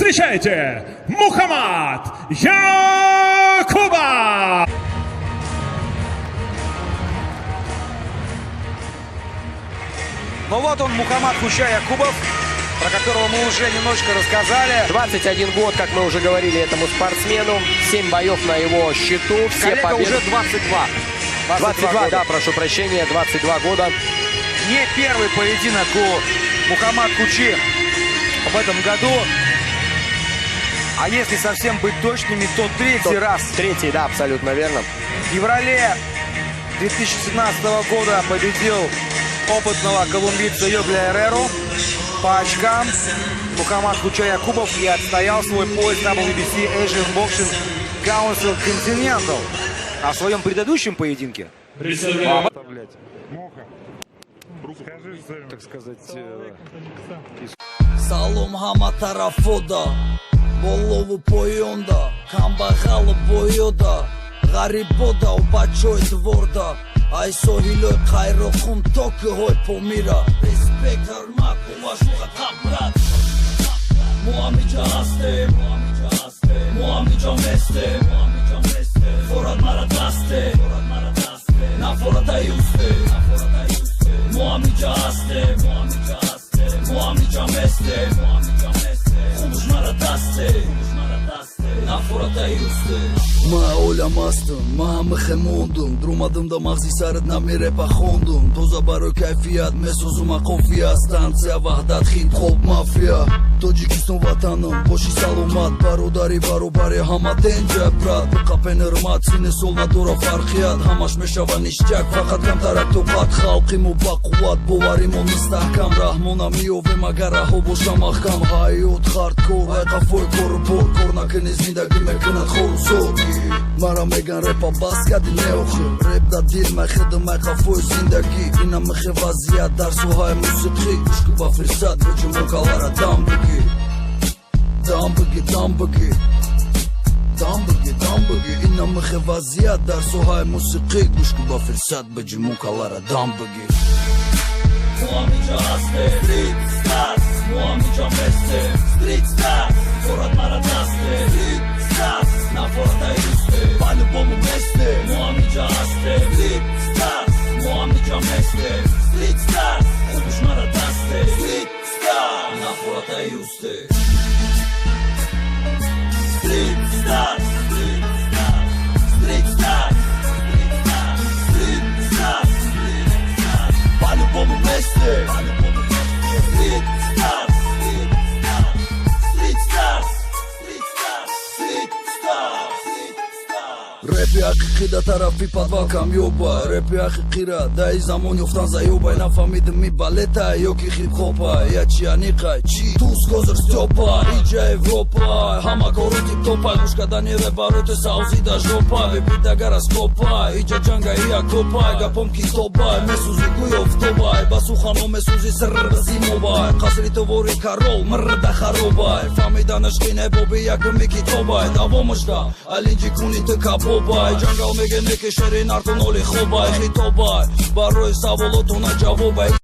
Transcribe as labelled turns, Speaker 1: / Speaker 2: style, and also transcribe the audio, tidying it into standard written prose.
Speaker 1: Встречайте, Мухаммад Якубов!
Speaker 2: Ну вот он, Мухаммад Хуща Якубов, про которого мы уже немножечко рассказали.
Speaker 3: 21 год, как мы уже говорили, этому спортсмену. 7 боев на его счету. Все
Speaker 2: Коллега
Speaker 3: победы.
Speaker 2: уже 22.
Speaker 3: 22,
Speaker 2: года.
Speaker 3: да, прошу прощения, 22 года.
Speaker 2: Не первый поединок у Мухаммад Хучи в этом году. А если совсем быть точными, то третий раз.
Speaker 3: Третий, да, абсолютно верно.
Speaker 2: В феврале 2017 года победил опытного колумбийца Йогля Эреру по очкам. Мухаммад Хуча Якубов и отстоял свой пояс WBC Asian Boxing Council Continental. А в своем предыдущем поединке...
Speaker 4: так сказать...
Speaker 5: Салом ҳама тарафода болову поёнда камбағал боёда ғарибода у бачои дворда ай соҳилои қайрохум токиҳои помира респект ҳурмат уважуға қабрат муамиҷа ҳастем муамиҷа местем форад мара дастем нафорада юстем муамиҷа ҳастем муамиҷа местем хумуш мара дастем нафорада юстем ма олам ҳастам ма ҳама хемондум друмадам да мағзи сарат намерепа хондум тоза барои кайфият месозума қофия станция ваҳдат хит хоб мафия тоҷикистон ватанам боши саломат бародари баробари ҳама денҷа брат биқапен ҳурмат сини сол надора фарқият ҳамаш мешава нишҷак фақат камтарак тоқат халқиму бақувват боваримон мустаҳкам раҳмона меёвем агар раҳо боша маҳкам ҳаёт хардкор ай қафои корупор кор накунӣ зиндагӣ мекунад хорусор мара меган репа бас кади неохӣ реп да дил мехедам ай қафои зиндагӣ ина мехе вазият дар соҳаи мусиқӣ гӯшку ба фирсат бучимо калара дам бигӣ дам бигӣ дам бигӣ дам бигӣ дам бигӣ ина мехе вазият дар соҳаи мусиқӣ гӯшку ба фирсат баҷимо калара дам бигӣ муамиҷа ҳастем стрит старс муамиҷа местем стрит старс форад мара дастем стрит старс нафорада юстем по-любому местем муамиҷа ҳастем стрит старс муамиҷа местем стрит старс хумуш мара дастем стрит старс нафорада юстем Street stars, street stars, street stars, street stars, street stars. По-любому вместе. Street stars, street stars, street stars, street stars, street stars, street stars. Рэпи ҳақиқӣ да тарафи подвал камёба рэпи ҳақиқира да и замон ёфтан заёбай нафаҳмидим ми балета ё ки хип-хопа я чи аниқай чи туз гозир стёпа иҷа европа ҳама кору тип-топа гӯш кардани рэп барои ту савзи да жопа бибит агар аз копа иҷа ҷанга ия копа гапом китобай месӯзи гӯёфтобай ба сухано месӯзи сир зимобай қасри тувори карол мрда харобай фаҳмиданаш қине боби якуми китобай давомашда алинҷи куни ту кабобай ҷангал мегене ки шери нартуноли хобай хитобай барои саволотуна ҷавобай